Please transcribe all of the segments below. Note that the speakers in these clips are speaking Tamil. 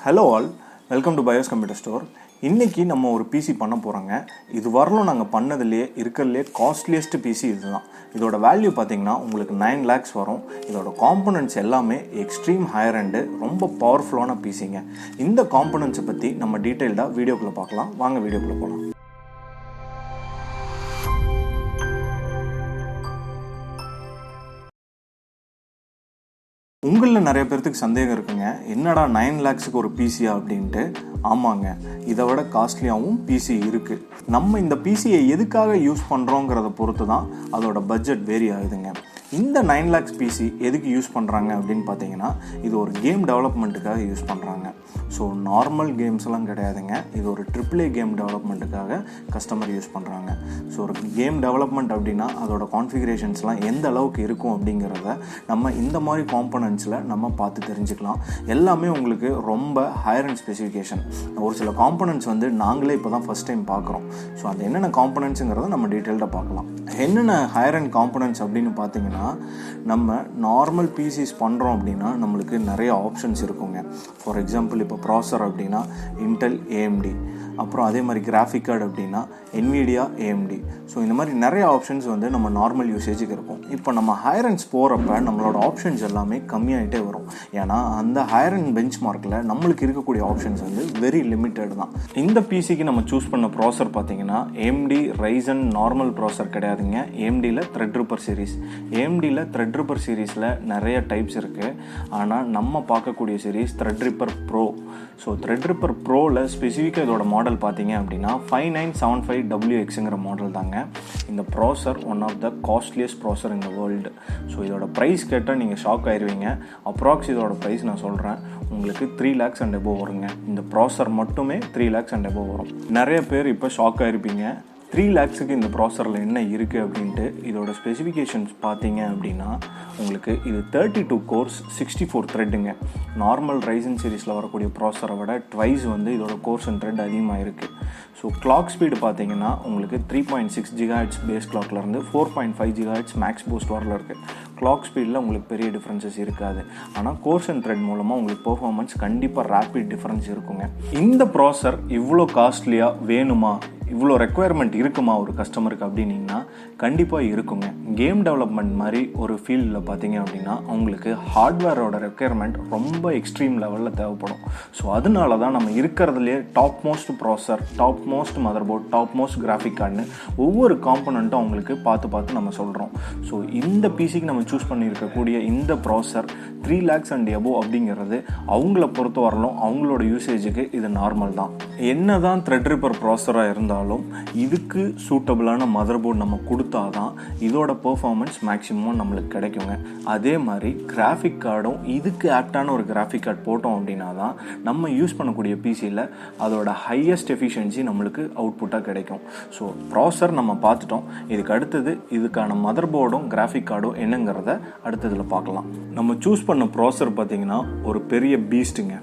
Hello all, welcome to BYOS Computer Store. இன்னைக்கு நம்ம ஒரு PC பண்ண போறோங்க. இது வரலும் நாங்க பண்ணதிலே இருக்கறதுலே காஸ்ட்லியஸ்ட் PC இதுதான். இதோட வேல்யூ பாத்தீங்கன்னா உங்களுக்கு 9 lakhs வரும். இதோட காம்போனன்ட்ஸ் எல்லாமே எக்ஸ்ட்ரீம் ஹையர் எண்ட் ரொம்ப பவர்ஃபுல்லான PCங்க. இந்த காம்போனன்ட்ஸ் பத்தி நம்ம டீடைலா வீடியோக்குள்ள பார்க்கலாம். வாங்க வீடியோக்குள்ள போலாம். உங்களில் நிறைய பேர்த்துக்கு சந்தேகம் இருக்குங்க, என்னடா 9 lakhsக்கு ஒரு பிசியா அப்படின்ட்டு. ஆமாங்க, இதை விட காஸ்ட்லியாகவும் பிசி இருக்குது. நம்ம இந்த பிசியை எதுக்காக யூஸ் பண்ணுறோங்கிறத பொறுத்து தான் அதோட பட்ஜெட் வேரி ஆகுதுங்க. இந்த 9 lakhs பிசி எதுக்கு யூஸ் பண்ணுறாங்க அப்படின்னு பார்த்தீங்கன்னா, இது ஒரு கேம் டெவலப்மெண்ட்டுக்காக யூஸ் பண்ணுறாங்க. ஸோ நார்மல் கேம்ஸ்லாம் கிடையாதுங்க, இது ஒரு AAA கேம் டெவலப்மெண்ட்டுக்காக கஸ்டமர் யூஸ் பண்ணுறாங்க. ஸோ ஒரு கேம் டெவலப்மெண்ட் அப்படின்னா அதோட கான்ஃபிகரேஷன்ஸ்லாம் எந்த அளவுக்கு இருக்கும் அப்படிங்கிறத நம்ம இந்த மாதிரி காம்போனன்ட்ஸில் நம்ம பார்த்து தெரிஞ்சுக்கலாம். எல்லாமே உங்களுக்கு ரொம்ப ஹையர் அண்ட் ஸ்பெசிஃபிகேஷன். ஒரு சில காம்போனன்ட்ஸ் வந்து நாங்களே இப்போ தான் ஃபஸ்ட் டைம் பார்க்குறோம். ஸோ அது என்னென்ன காம்போனன்ட்ஸுங்கிறத நம்ம டீட்டெயில்டாக பார்க்கலாம். என்னென்ன ஹையர் அண்ட் காம்போனன்ட்ஸ் அப்படின்னு பார்த்தீங்கன்னா, நம்ம நார்மல் பிசிஸ் பண்ணுறோம் அப்படின்னா நம்மளுக்கு நிறைய ஆப்ஷன்ஸ் இருக்குங்க. ஃபார் எக்ஸாம்பிள் இப்போ ப்ராசர் அப்படின்னா இன்டெல் AMD, அப்புறம் அதே மாதிரி கிராஃபிக் கார்டு அப்படின்னா NVIDIA AMD. ஸோ இந்த மாதிரி நிறைய ஆப்ஷன்ஸ் வந்து நம்ம நார்மல் யூசேஜுக்கு இருக்கும். இப்போ நம்ம ஹையர் அண்ட்ஸ் போகிறப்ப நம்மளோட ஆப்ஷன்ஸ் எல்லாமே கம்மியாகிட்டே வரும். ஏன்னா அந்த ஹையர் அண்ட் பெஞ்ச் மார்க்கில் நம்மளுக்கு இருக்கக்கூடிய ஆப்ஷன்ஸ் வந்து வெரி லிமிட்டட் தான். இந்த பிசிக்கு நம்ம சூஸ் பண்ண ப்ராசர் பார்த்தீங்கன்னா AMD Ryzen நார்மல் ப்ராசர் கிடையாதுங்க, AMDயில் Threadripper சீரீஸ். AMDயில் Threadripper சீரீஸில் நிறைய டைப்ஸ் இருக்குது. ஆனால் நம்ம பார்க்கக்கூடிய series Threadripper Pro. So Threadripper Proவில் ஸ்பெசிஃபிக்காக இதோட மாடல் பார்த்தீங்க அப்படின்னா 5975WXங்கிற மாடல் தாங்க. இந்த ப்ராசர் ஒன் ஆஃப் த காஸ்ட்லியஸ்ட் ப்ராசர் இன் த வேர்ல்டு. ஸோ இதோட ப்ரைஸ் கேட்டால் நீங்கள் ஷாக் ஆயிடுவீங்க. அப்ராக்ஸ் இதோட ப்ரைஸ் நான் சொல்கிறேன், உங்களுக்கு 3 lakhs and above வருங்க. இந்த ப்ராசர் மட்டுமே 3 lakhs and above வரும். நிறைய பேர் இப்போ ஷாக் ஆயிருப்பீங்க, 3 lakhsக்கு இந்த ப்ராசரில் என்ன இருக்குது அப்படின்ட்டு. இதோட ஸ்பெசிஃபிகேஷன்ஸ் பார்த்தீங்க அப்படின்னா உங்களுக்கு இது 32 cores 64 த்ரெட்டுங்க. நார்மல் ரைசன் சீரீஸில் வரக்கூடிய ப்ராசரை விட ட்வைஸ் வந்து இதோட கோர்ஸ் அண்ட் த்ரெட் அதிகமாக இருக்குது. ஸோ கிளாக் ஸ்பீடு பார்த்தீங்கன்னா உங்களுக்கு 3.6 GHz பேஸ் கிளாக்லேருந்து 4.5 GHz மேக்ஸ் பூஸ்ட் வரல இருக்குது. கிளாக் ஸ்பீடில் உங்களுக்கு பெரிய டிஃப்ரென்சஸ் இருக்காது. ஆனால் கோர்ஸ் அண்ட் த்ரெட் மூலமாக உங்களுக்கு பெர்ஃபார்மன்ஸ் கண்டிப்பாக ரேப்பிட் டிஃப்ரென்ஸ் இருக்குங்க. இந்த ப்ராசர் இவ்வளோ காஸ்ட்லியாக வேணுமா, இவ்வளோ ரெக்குயர்மெண்ட் இருக்குமா ஒரு கஸ்டமருக்கு அப்படின்னீங்கன்னா கண்டிப்பாக இருக்குங்க. கேம் டெவலப்மெண்ட் மாதிரி ஒரு ஃபீல்டில் பார்த்தீங்க அப்படின்னா அவங்களுக்கு ஹார்ட்வேரோட ரெக்குயர்மெண்ட் ரொம்ப எக்ஸ்ட்ரீம் லெவலில் தேவைப்படும். ஸோ அதனால தான் நம்ம இருக்கிறதுலே top most processor, top most motherboard, top most graphic கார்டுன்னு ஒவ்வொரு காம்போனண்ட்டும் அவங்களுக்கு பார்த்து நம்ம சொல்கிறோம். ஸோ இந்த பிசிக்கு நம்ம சூஸ் பண்ணியிருக்கக்கூடிய இந்த ப்ராசர் 3 lakhs and above அப்படிங்கிறது அவங்கள பொறுத்த வரலும் அவங்களோட யூசேஜுக்கு இது நார்மல் தான். என்ன தான் Threadripper ப்ராசராக இருந்தாலும் இதுக்கு சூட்டபிளான மதர்போர்ட் நம்ம கொடுத்தா தான் இதோட பெர்ஃபார்மன்ஸ் மேக்ஸிமம் நம்மளுக்கு கிடைக்குங்க. அதே மாதிரி கிராஃபிக் கார்டும் இதுக்கு ஆப்டான ஒரு கிராஃபிக் கார்டு போட்டோம் அப்படின்னா தான் நம்ம யூஸ் பண்ணக்கூடிய பிசியில் அதோட ஹையஸ்ட் எஃபிஷியன்சி நம்மளுக்கு அவுட்புட்டாக கிடைக்கும். ஸோ ப்ராசர் நம்ம பார்த்துட்டோம். இதுக்கு அடுத்தது இதுக்கான மதர்போர்டும் கிராஃபிக் கார்டும் என்னங்கிறத அடுத்ததில் பார்க்கலாம். நம்ம சூஸ் பண்ண ப்ராசர் பார்த்தீங்கன்னா ஒரு பெரிய பீஸ்ட்டுங்க.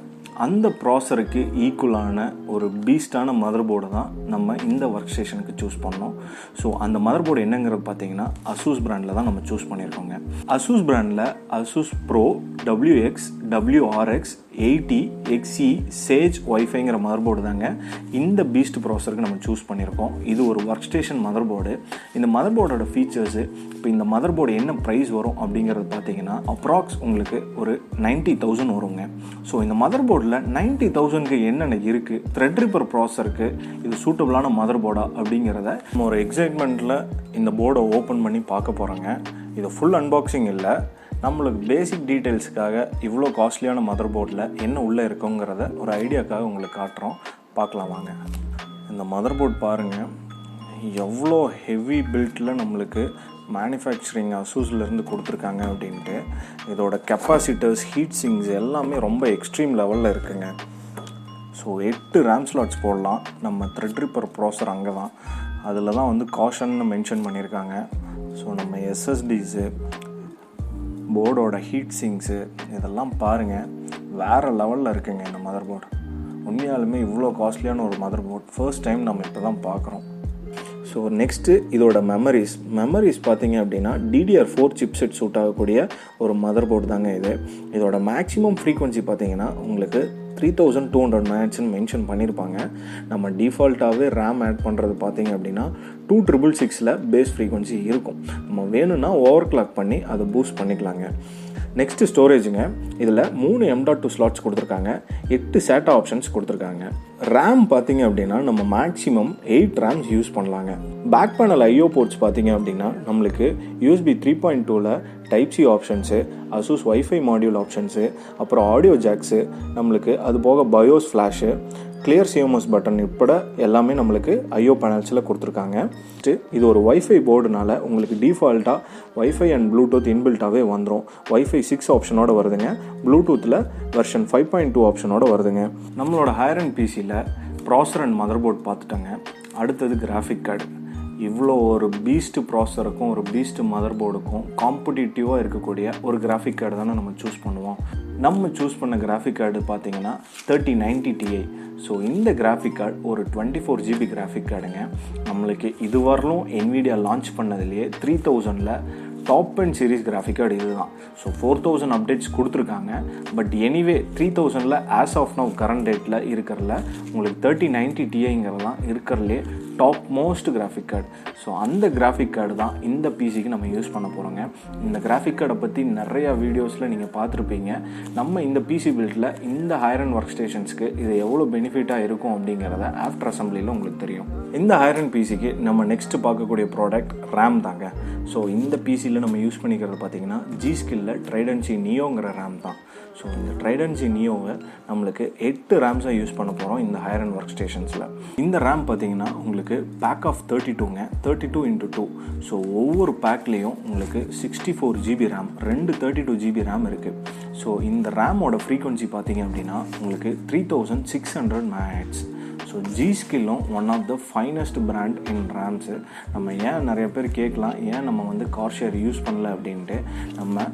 அந்த ப்ராசருக்கு ஈக்குவலான ஒரு பீஸ்டான மதர்போர்டு தான் நம்ம இந்த ஒர்க் ஸ்டேஷனுக்கு சூஸ் பண்ணோம். ஸோ அந்த மதர்போர்டு என்னங்கிறது பார்த்தீங்கன்னா அசூஸ் பிராண்டில் தான் நம்ம சூஸ் பண்ணியிருக்கோங்க. அசூஸ் பிராண்டில் Asus pro WX WRX 80 XE sage வைஃபைங்கிற மதர்போர்டு தாங்க இந்த பீஸ்ட் ப்ராசருக்கு நம்ம சூஸ் பண்ணியிருக்கோம். இது ஒரு ஒர்க் ஸ்டேஷன் மதர்போர்டு. இந்த மதர்போர்டோட ஃபீச்சர்ஸு, இப்போ இந்த மதர்போர்டு என்ன ப்ரைஸ் வரும் அப்படிங்கிறது பார்த்தீங்கன்னா அப்ராக்ஸ் உங்களுக்கு ஒரு 90,000 வருங்க. ஸோ இந்த மதர்போர்டில் 90,000க்கு என்னென்ன இருக்குது, Threadripper ப்ராசருக்கு இது சூட்டபிளான மதர்போர்டா அப்படிங்கிறத நம்ம ஒரு எக்ஸைட்மெண்ட்டில் இந்த போர்டை ஓப்பன் பண்ணி பார்க்க போகிறோங்க. இது ஃபுல் அன்பாக்சிங் இல்லை, நம்மளுக்கு பேசிக் டீட்டெயில்ஸுக்காக இவ்வளோ காஸ்ட்லியான மதர்போர்டில் என்ன உள்ளே இருக்குங்கிறத ஒரு ஐடியாக்காக உங்களுக்கு காட்டுறோம். பார்க்கலாம் வாங்க. இந்த மதர்போர்ட் பாருங்கள், எவ்வளோ ஹெவி பில்ட்டில் நம்மளுக்கு மேனுஃபேக்சரிங் அசூஸ்லேருந்து கொடுத்துருக்காங்க அப்படின்ட்டு. இதோட கெப்பாசிட்டர்ஸ், ஹீட் சிங்ஸ் எல்லாமே ரொம்ப எக்ஸ்ட்ரீம் லெவலில் இருக்குங்க. ஸோ 8 RAM ஸ்லாட்ஸ் போடலாம். நம்ம Threadripper ப்ராசர் அங்கே தான், அதில் தான் வந்து காஷன்னு மென்ஷன் பண்ணியிருக்காங்க. ஸோ நம்ம SSDஸு, போர்டோட ஹீட் சிங்ஸு இதெல்லாம் பாருங்கள், வேறு லெவலில் இருக்குங்க இந்த மதர்போர்டு. உண்மையாலுமே இவ்வளோ காஸ்ட்லியான ஒரு மதர்போர்ட் ஃபர்ஸ்ட் டைம் நம்ம இப்போ தான் பார்க்குறோம். ஸோ நெக்ஸ்ட்டு இதோட மெமரிஸ் பார்த்தீங்க அப்படின்னா DDR4 சிப்செட் சூட் ஆகக்கூடிய ஒரு மதர்போர்டு தாங்க இது. இதோட மேக்ஸிமம் ஃப்ரீக்வன்சி பார்த்தீங்கன்னா உங்களுக்கு 3200 MHz மென்ஷன் பண்ணியிருப்பாங்க. நம்ம டிஃபால்ட்டாகவே ரேம் ஆட் பண்ணுறது பார்த்தீங்க அப்படின்னா 2666 பேஸ் ஃப்ரீக்வன்சி இருக்கும். நம்ம வேணும்னா ஓவர் கிளாக் பண்ணி அதை பூஸ்ட் பண்ணிக்கலாங்க. நெக்ஸ்ட்டு ஸ்டோரேஜுங்க. இதில் 3 M.2 ஸ்லாட்ஸ் கொடுத்துருக்காங்க, 8 SATA ஆப்ஷன்ஸ் கொடுத்துருக்காங்க. ரேம் பார்த்தீங்க அப்படின்னா நம்ம மேக்ஸிமம் 8 ரேம்ஸ் யூஸ் பண்ணலாங்க. பேக் பேனல் ஐஓ போர்ட்ஸ் பார்த்தீங்க அப்படின்னா நம்மளுக்கு USB 3.2ல் type C options, Asus wifi module options, அப்புறம் ஆடியோ ஜாக்ஸு, நம்மளுக்கு அது போக BIOS flash, clear CMOS button உட்பட எல்லாமே நம்மளுக்கு ஐஓ பேனல்ஸில் கொடுத்துருக்காங்க. இது ஒரு வைஃபை போர்டுனால உங்களுக்கு டிஃபால்ட்டாக வைஃபை அண்ட் ப்ளூடூத் இன்பில்ட்டாகவே வந்துடும். வைஃபை 6 ஆப்ஷனோட வருதுங்க, ப்ளூடூத்தில் வெர்ஷன் 5.2 ஆப்ஷனோட வருதுங்க. நம்மளோட ஹையர் அண்ட் பிசியில் ப்ராசர் அண்ட் மதர்போர்ட் பார்த்துட்டாங்க. அடுத்தது கிராஃபிக் கார்டு. இவ்வளோ ஒரு பீஸ்ட் ப்ராசருக்கும் ஒரு பீஸ்ட் மதர்போர்டுக்கும் காம்படிட்டிவாக இருக்கக்கூடிய ஒரு கிராஃபிக் கார்டு தானே நம்ம சூஸ் பண்ணுவோம். நம்ம சூஸ் பண்ண கிராஃபிக் கார்டு பார்த்தீங்கன்னா 3090 Ti. ஸோ இந்த கிராஃபிக் கார்டு ஒரு 24 GB கிராஃபிக் கார்டுங்க. நம்மளுக்கு இதுவரையிலும் NVIDIA லான்ச் பண்ணதுலேயே 3000ல் top end series graphic card இது தான். ஸோ 4000 அப்டேட்ஸ் கொடுத்துருக்காங்க. பட் எனிவே 3000ல் ஆஸ் ஆஃப் நவ் கரண்ட் டேட்டில் இருக்கிறதுல உங்களுக்கு 3090 Tiங்கிறது தான் இருக்கிறதுலே top most graphic card. So அந்த கிராஃபிக் கார்டு தான் இந்த பிசிக்கு நம்ம யூஸ் பண்ண போகிறோங்க. இந்த கிராஃபிக் கார்டை பற்றி நிறையா வீடியோஸில் நீங்கள் பார்த்துருப்பீங்க. நம்ம இந்த பிசி பில்டில் இந்த ஹையர் அண்ட் ஒர்க் ஸ்டேஷன்ஸ்க்கு இது எவ்வளோ பெனிஃபிட்டாக இருக்கும் அப்படிங்கிறத ஆஃப்டர் அசம்பிளியில் உங்களுக்கு தெரியும். இந்த ஹையர் அண்ட் பிசிக்கு நம்ம நெக்ஸ்ட்டு பார்க்கக்கூடிய ப்ராடக்ட் ரேம் தாங்க. ஸோ இந்த பிசியில் நம்ம யூஸ் பண்ணிக்கிறது பார்த்தீங்கன்னா G-Skillல TRIDENTZ நியோங்கிற ரேம் தான். ஸோ இந்த TRIDENTZ நியோவை நம்மளுக்கு 8 ரேம்ஸாக யூஸ் பண்ண போகிறோம் இந்த ஹையர் அண்ட் ஒர்க் ஸ்டேஷன்ஸில். இந்த ரேம் பார்த்தீங்கன்னா உங்களுக்கு பேக் ஆஃப் 32ங்க, 32x2. ஸோ ஒவ்வொரு பேக்லேயும் உங்களுக்கு 64 GB ரேம், 2 32 GB ரேம் இருக்குது. ஸோ இந்த ரேமோட ஃப்ரீக்வன்சி பார்த்தீங்க அப்படின்னா உங்களுக்கு 3600 MHz. ஸோ G-Skillலும் one of the finest brand in RAMs. நம்ம ஏன் நிறைய பேர் கேட்கலாம், ஏன் நம்ம வந்து கார்ஷேர் யூஸ் பண்ணல அப்படின்ட்டு. நம்ம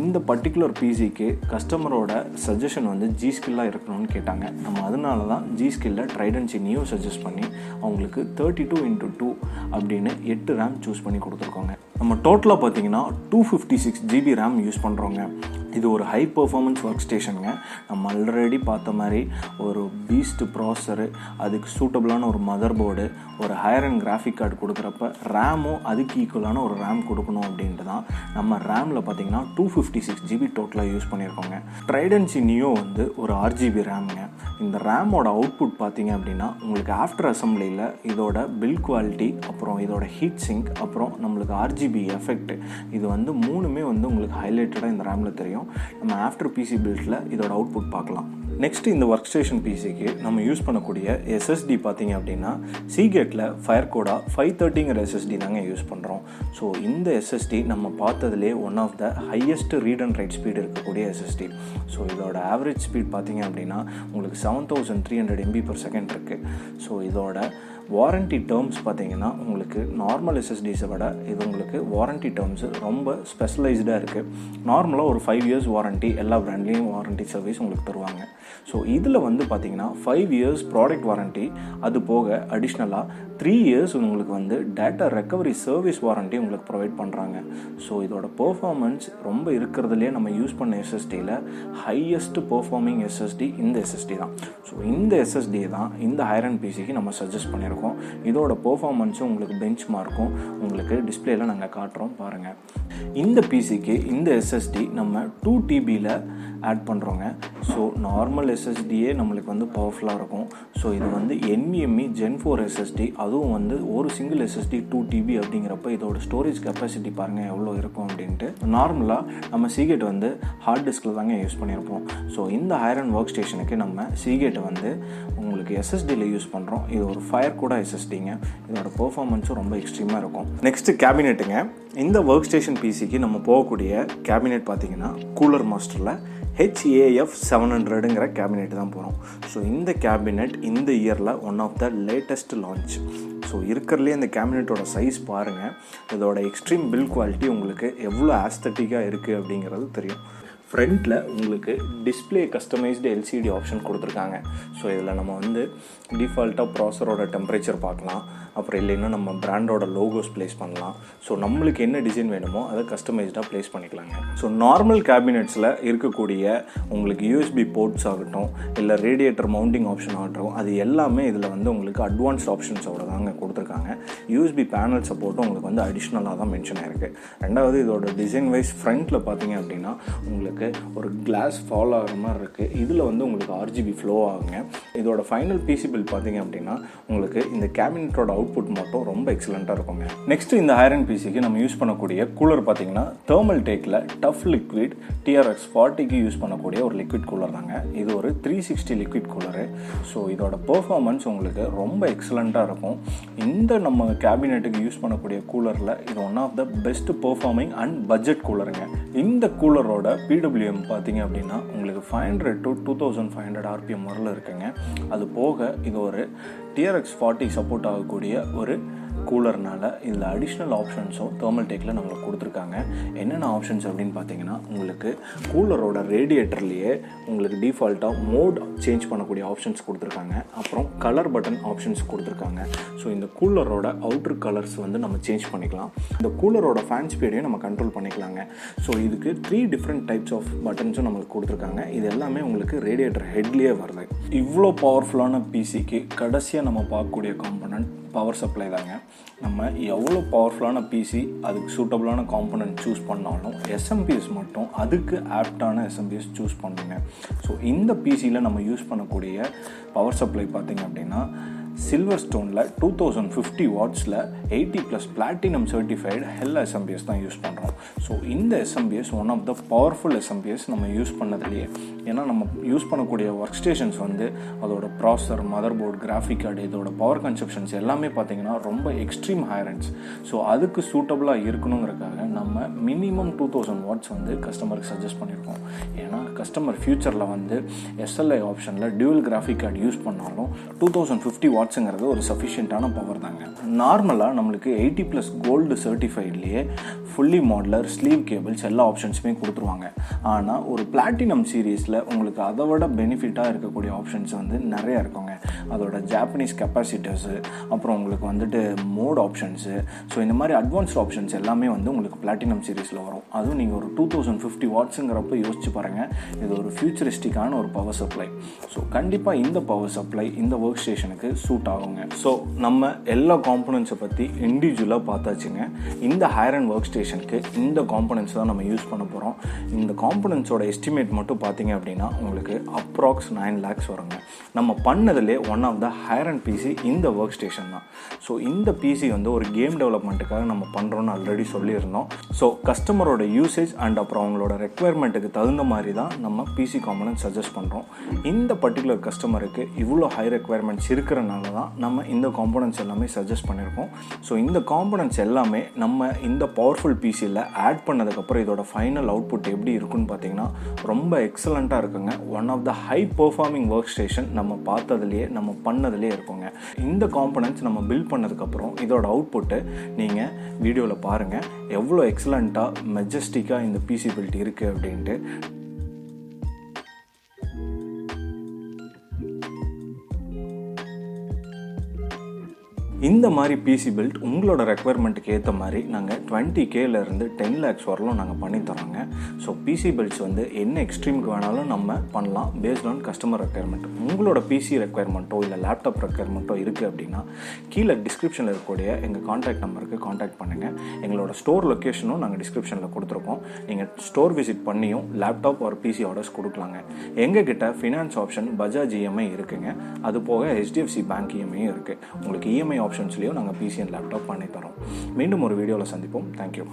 இந்த பர்டிகுலர் பிசிக்கு கஸ்டமரோட சஜஷன் வந்து G-Skillலாக இருக்கணும்னு கேட்டாங்க. நம்ம அதனால தான் G-Skillல TRIDENTZ நியூ சஜஸ்ட் பண்ணி அவங்களுக்கு 32x2 அப்படின்னு 8 ரேம் சூஸ் பண்ணி கொடுத்துருக்கோங்க. நம்ம டோட்டலாக பார்த்தீங்கன்னா 256 GB ரேம் யூஸ் பண்ணுறோங்க. இது ஒரு ஹை பர்ஃபார்மன்ஸ் ஒர்க் ஸ்டேஷனுங்க. நம்ம ஆல்ரெடி பார்த்த மாதிரி ஒரு பீஸ்ட் ப்ராசரு, அதுக்கு சூட்டபிளான ஒரு மதர்போர்டு, ஒரு ஹையர் அண்ட் கிராஃபிக் கார்டு கொடுக்குறப்ப ரேமும் அதுக்கு ஈக்குவலான ஒரு ரேம் கொடுக்கணும் அப்படின்ட்டு தான் நம்ம ரேமில் பார்த்தீங்கன்னா 256 GB டோட்டலாக யூஸ் பண்ணியிருக்கோங்க. TRIDENTZ நியோ வந்து ஒரு RGB ரேமுங்க. இந்த ரேமோட அவுட்புட் பார்த்தீங்க அப்படின்னா உங்களுக்கு ஆஃப்டர் அசம்பிளியில் இதோட பில்ட் குவாலிட்டி, அப்புறம் இதோட ஹீட் சிங்க், அப்புறம் நம்மளுக்கு RGB எஃபெக்ட், இது வந்து மூணுமே வந்து உங்களுக்கு ஹைலைட்டடாக இந்த ரேமில் தெரியும். நம்ம ஆஃப்டர் பிசி பில்டில் இதோட அவுட்புட் பார்க்கலாம். நெக்ஸ்ட்டு இந்த ஒர்க் ஸ்டேஷன் பிசிக்கு நம்ம யூஸ் பண்ணக்கூடிய SSD பார்த்தீங்க அப்படின்னா Seagateல FIRECUDA 530ங்கிற SSD தாங்க யூஸ் பண்ணுறோம். ஸோ இந்த SSD நம்ம பார்த்ததுலே one of the highest read and write speed இருக்கக்கூடிய SSD. ஸோ இதோட ஆவரேஜ் ஸ்பீட் பார்த்தீங்க அப்படின்னா உங்களுக்கு 7300 MB/s இருக்குது. ஸோ இதோட வாரண்ட்டி டேர்ம்ஸ் பார்த்தீங்கன்னா உங்களுக்கு நார்மல் எஸ்எஸ்டிஸை விட இது உங்களுக்கு வாரண்ட்டி டேர்ம்ஸ் ரொம்ப ஸ்பெஷலைஸ்டாக இருக்குது. நார்மலாக ஒரு 5 years வாரண்ட்டி எல்லா பிராண்ட்லேயும் வாரண்ட்டி சர்வீஸ் உங்களுக்கு தருவாங்க. ஸோ இதில் வந்து பார்த்தீங்கன்னா 5 years ப்ராடக்ட் வாரண்ட்டி, அது போக அடிஷ்னலாக 3 years உங்களுக்கு வந்து டேட்டா ரெக்கவரி சர்வீஸ் வாரண்ட்டி உங்களுக்கு ப்ரொவைட் பண்ணுறாங்க. ஸோ இதோட பெர்ஃபார்மன்ஸ் ரொம்ப இருக்கிறதுலே நம்ம யூஸ் பண்ண எஸ்எஸ்டியில் ஹையஸ்ட் பெர்ஃபார்மிங் SSD இந்த SSD தான். ஸோ இந்த SSD தான் இந்த ஹையர் அண்ட் பிசிக்கு நம்ம சஜஸ்ட் பண்ணியிருக்கோம். இதோட பெர்ஃபார்மன்ஸும் உங்களுக்கு பெஞ்ச் மார்க்கும் உங்களுக்கு டிஸ்பிளேல நாங்கள் காட்டுறோம் பாருங்கள். இந்த பிசிக்கு இந்த SSD நம்ம 2 TBயில் ஆட் பண்ணுறோங்க. ஸோ நார்மல் SSDயே நம்மளுக்கு வந்து பவர்ஃபுல்லாக இருக்கும். ஸோ இது வந்து NVMe Gen 4 SSD, அதுவும் வந்து ஒரு சிங்கிள் SSD 2 TB அப்படிங்கிறப்ப இதோட ஸ்டோரேஜ் கெப்பாசிட்டி பாருங்கள் எவ்வளோ இருக்கும் அப்படின்ட்டு. நார்மலாக நம்ம Seagate வந்து ஹார்ட் டிஸ்கில் தாங்க யூஸ் பண்ணியிருப்போம். ஸோ இந்த ஹையர் அண்ட் ஒர்க் ஸ்டேஷனுக்கு நம்ம Seagate வந்து உங்களுக்கு SSDயில் யூஸ் பண்ணுறோம். இது ஒரு FIRECUDA SSDங்க. இதோட பெர்ஃபார்மன்ஸும் ரொம்ப எக்ஸ்ட்ரீமாக இருக்கும். நெக்ஸ்ட்டு கேபினெட்டுங்க. இந்த ஒர்க் ஸ்டேஷன் பிசிக்கு நம்ம போகக்கூடிய கேபினெட் பார்த்தீங்கன்னா கூலர் மாஸ்டரில் HAF 700ங்கிற கேபினெட் தான் போகிறோம். ஸோ இந்த கேபினெட் இந்த இயரில் one of the latest launch. So இருக்கிறதுலே இந்த கேபினெட்டோட சைஸ் பாருங்கள். இதோட எக்ஸ்ட்ரீம் பில்ட் குவாலிட்டி உங்களுக்கு எவ்வளோ ஆஸ்தட்டிக்காக இருக்குது அப்படிங்கிறது தெரியும். ஃப்ரண்ட்டில் உங்களுக்கு டிஸ்பிளே கஸ்டமைஸ்டு எல்சிடி ஆப்ஷன் கொடுத்துருக்காங்க. ஸோ இதில் நம்ம வந்து டிஃபால்ட்டாக ப்ராசரோட டெம்பரேச்சர் பார்க்கலாம், அப்புறம் இல்லைன்னா நம்ம பிராண்டோட லோகோஸ் ப்ளேஸ் பண்ணலாம். ஸோ நம்மளுக்கு என்ன டிசைன் வேணுமோ அதை கஸ்டமைஸ்டாக ப்ளேஸ் பண்ணிக்கலாங்க. ஸோ நார்மல் கேபினெட்ஸில் இருக்கக்கூடிய உங்களுக்கு யூஎஸ்பி போர்ட்ஸ் ஆகட்டும், இல்லை ரேடியேட்டர் மவுண்டிங் ஆப்ஷன் ஆகட்டும், அது எல்லாமே இதில் வந்து உங்களுக்கு அட்வான்ஸ்ட் ஆப்ஷன்ஸோட தாங்க கொடுத்துருக்காங்க. யூஎஸ்பி பேனல் சப்போர்ட்டும் உங்களுக்கு வந்து அடிஷ்னலாக தான் மென்ஷன் ஆகிருக்கு. ரெண்டாவது இதோட டிசைன் வைஸ் ஃப்ரண்ட்டில் பார்த்தீங்க அப்படின்னா உங்களுக்கு ஒரு கிளாஸ் ஃபால் ஆகிற மாதிரி இருக்குது. இதில் வந்து உங்களுக்கு ஆர்ஜிபி ஃப்ளோ ஆகுங்க. இதோட ஃபைனல் பிசி பில்ட் பார்த்தீங்க அப்படின்னா உங்களுக்கு இந்த கேபினெட்டோட அவுட்புட் மட்டும் ரொம்ப எக்ஸலண்ட்டாக இருக்குங்க. நெக்ஸ்ட் இந்த ஹையர் அண்ட் பிசிக்கு நம்ம யூஸ் பண்ணக்கூடிய கூலர் பார்த்தீங்கன்னா ThermalTakeல டஃப் லிக்விட் TRX 40க்கு யூஸ் பண்ணக்கூடிய ஒரு லிக்விட் கூலர் தாங்க. இது ஒரு 360 லிக்விட் கூலரு. ஸோ இதோட பெர்ஃபார்மன்ஸ் உங்களுக்கு ரொம்ப எக்ஸலண்ட்டாக இருக்கும். இந்த நம்ம கேபினெட்டுக்கு யூஸ் பண்ணக்கூடிய கூலரில் இது one of the best performing and budget கூலருங்க. இந்த கூலரோட PWM பார்த்தீங்க அப்படின்னா உங்களுக்கு 500 to 2500 RPM வரல இருக்குங்க. அது போக இது ஒரு TRX 40 சப்போர்ட் ஆகக்கூடிய ஒரு கூலர்னால இதில் அடிஷ்னல் ஆப்ஷன்ஸும் ThermalTakeல நம்மளுக்கு கொடுத்துருக்காங்க. என்னென்ன ஆப்ஷன்ஸ் அப்படின்னு பார்த்தீங்கன்னா உங்களுக்கு கூலரோட ரேடியேட்டர்லேயே உங்களுக்கு டிஃபால்ட்டாக மோட் சேஞ்ச் பண்ணக்கூடிய ஆப்ஷன்ஸ் கொடுத்துருக்காங்க. அப்புறம் கலர் பட்டன் ஆப்ஷன்ஸ் கொடுத்துருக்காங்க. ஸோ இந்த கூலரோட அவுட்ரு கலர்ஸ் வந்து நம்ம சேஞ்ச் பண்ணிக்கலாம். இந்த கூலரோட ஃபேன் ஸ்பீடையும் நம்ம கண்ட்ரோல் பண்ணிக்கலாங்க. ஸோ இதுக்கு 3 டிஃப்ரெண்ட் டைப்ஸ் ஆஃப் பட்டன்ஸும் நம்மளுக்கு கொடுத்துருக்காங்க. இது எல்லாமே உங்களுக்கு ரேடியேட்டர் ஹெட்லேயே வருது. இவ்வளோ பவர்ஃபுல்லான பிசிக்கு கடைசியாக நம்ம பார்க்கக்கூடிய காம்பனன்ட் பவர் சப்ளை தாங்க. நம்ம எவ்வளோ பவர்ஃபுல்லான பிசி அதுக்கு சூட்டபுளான காம்பனன்ட் சூஸ் பண்ணாலும் SMPS மட்டும் அதுக்கு ஆப்டான SMPS சூஸ் பண்ணுங்க. ஸோ இந்த பிசியில் நம்ம யூஸ் பண்ணக்கூடிய பவர் சப்ளை பார்த்திங்க அப்படின்னா சில்வர் ஸ்டோனில் 2050 வாட்ஸில் 80+ பிளாட்டினம் சர்டிஃபைடு HELA SMPS தான் யூஸ் பண்ணுறோம். ஸோ இந்த SMPS one of the powerful SMPS நம்ம யூஸ் பண்ணதுலேயே. ஏன்னா நம்ம யூஸ் பண்ணக்கூடிய ஒர்க் ஸ்டேஷன்ஸ் வந்து அதோட ப்ராசர், மதர்போர்ட், கிராஃபிக் கார்டு, இதோட பவர் கன்சப்ஷன்ஸ் எல்லாமே பார்த்திங்கன்னா ரொம்ப எக்ஸ்ட்ரீம் ஹைரன்ஸ். ஸோ அதுக்கு சூட்டபுளாக இருக்கணுங்கிறதுக்காக நம்ம மினிமம் 2000 வாட்ஸ் வந்து கஸ்டமருக்கு சஜஸ்ட் பண்ணியிருக்கோம். ஏன்னா கஸ்டமர் ஃபியூச்சரில் வந்து SLI ஆப்ஷனில் டியூவல் கிராஃபிக் கார்டு யூஸ் பண்ணாலும் 2050 வாட்ஸுங்கிறது ஒரு சஃபிஷியண்ட்டான பவர் தாங்க. நார்மலாக நம்மளுக்கு 80+ கோல்டு சர்டிஃபைட்லேயே ஃபுல்லி மாடலர், ஸ்லீவ் கேபிள்ஸ் எல்லா ஆப்ஷன்ஸுமே கொடுத்துருவாங்க. ஆனால் ஒரு பிளாட்டினம் சீரீஸில் உங்களுக்கு அதை விட பெனிஃபிட்டாக இருக்கக்கூடிய ஆப்ஷன்ஸ் வந்து நிறையா இருக்குங்க. அதோட ஜாப்பனீஸ் கெப்பாசிட்டர்ஸு, அப்புறம் உங்களுக்கு வந்துட்டு மோட் ஆப்ஷன்ஸு, ஸோ இந்த மாதிரி அட்வான்ஸ்ட் ஆப்ஷன்ஸ் எல்லாமே வந்து உங்களுக்கு பிளாட்டினம் சீரீஸில் வரும். அதுவும் நீங்கள் ஒரு 2050 வாட்ஸுங்கிறப்ப யோசிச்சு பாருங்கள், இது ஒரு ஃபியூச்சரிஸ்டிக்கான ஒரு பவர் சப்ளை. ஸோ கண்டிப்பாக இந்த பவர் சப்ளை இந்த ஒர்க் ஸ்டேஷனுக்கு சூட் ஆகுங்க. ஸோ நம்ம எல்லா காம்பனன்ட்ஸை பற்றி இண்டிவிஜுவலாக பார்த்தாச்சுங்க. இந்த ஹையர் அண்ட் ஒர்க் ஸ்டேஷனுக்கு இந்த காம்பனன்ட்ஸ் தான் நம்ம யூஸ் பண்ண போகிறோம். இந்த காம்பனன்ட்ஸோட எஸ்டிமேட் மட்டும் பார்த்தீங்க அப்படின்னா உங்களுக்கு அப்ராக்ஸ் 9 lakhs வருங்க. நம்ம பண்ணதிலே one of the higher end PC இந்த ஒர்க் ஸ்டேஷன் தான். ஸோ இந்த பிசி வந்து ஒரு கேம் டெவலப்மெண்ட்டுக்காக நம்ம பண்ணுறோன்னு ஆல்ரெடி சொல்லியிருந்தோம். ஸோ கஸ்டமரோட யூசேஜ் அண்ட் அப்புறம் அவங்களோட ரெக்குவயர்மெண்ட்டுக்கு தகுந்த மாதிரி தான் நம்ம பிசி காம்பனன்ட் சஜஸ்ட் பண்ணுறோம். இந்த பர்டிகுலர் கஸ்டமருக்கு இவ்வளோ ஹை ரெக்குவயர்மெண்ட்ஸ் இருக்கிறனால தான் நம்ம இந்த காம்பனன்ட்ஸ் எல்லாமே சஜஸ்ட் பண்ணியிருக்கோம். ஸோ இந்த காம்பனன்ட்ஸ் எல்லாமே நம்ம இந்த பவர்ஃபுல் பிசியில் ஆட் பண்ணதுக்கப்புறம் இதோட ஃபைனல் அவுட்புட் எப்படி இருக்குன்னு பார்த்தீங்கன்னா ரொம்ப எக்ஸலண்ட்டாக இருக்குங்க. One of the high performing work station நம்ம பார்த்ததுலேயே நம்ம பண்ணதுலேயே இருக்குங்க. இந்த காம்பனன்ட்ஸ் நம்ம பில்ட் பண்ணதுக்கப்புறம் இதோட அவுட்புட்டு நீங்கள் வீடியோவில் பாருங்கள் எவ்வளோ எக்ஸலண்ட்டாக மெஜஸ்டிக்காக இந்த பிசி பில்ட் இருக்குது அப்படின்ட்டு. இந்த மாதிரி பிசி பில்ட் உங்களோட ரெக்குவயர்மெண்ட்டுக்கு ஏற்ற மாதிரி நாங்கள் 20Kலேருந்து 10 lakhs வரலும் நாங்கள் பண்ணித்தரோங்க. ஸோ பிசி பில்ட்ஸ் வந்து என்ன எக்ஸ்ட்ரீமுக்கு வேணாலும் நம்ம பண்ணலாம் பேஸ்ட் ஆன் கஸ்டமர் ரெக்குவயர்மெண்ட். உங்களோட பிசி ரெக்குவயர்மெண்ட்டோ இல்லை லேப்டாப் ரெக்குவயர்மெண்ட்டோ இருக்குது அப்படின்னா கீழே டிஸ்கிரிப்ஷனில் இருக்கக்கூடிய எங்கள் காண்டாக்ட் நம்பருக்கு காண்டாக்ட் பண்ணுங்கள். எங்களோட ஸ்டோர் லொக்கேஷனும் நாங்கள் டிஸ்கிரிப்ஷனில் கொடுத்துருக்கோம். நீங்கள் ஸ்டோர் விசிட் பண்ணியும் லேப்டாப் ஒரு பிசி ஆர்டர்ஸ் கொடுக்கலாங்க. எங்ககிட்ட ஃபினான்ஸ் ஆப்ஷன் பஜாஜ் EMI இருக்குங்க. அது போக HDFC பேங்க் EMI இருக்குது. உங்களுக்கு EMI ஆப்ஷன்ஸ்லேயும் நாங்கள் பிசி அண்ட் லேப்டாப் பண்ணி தரோம். மீண்டும் ஒரு வீடியோவில் சந்திப்போம். தேங்க்யூ.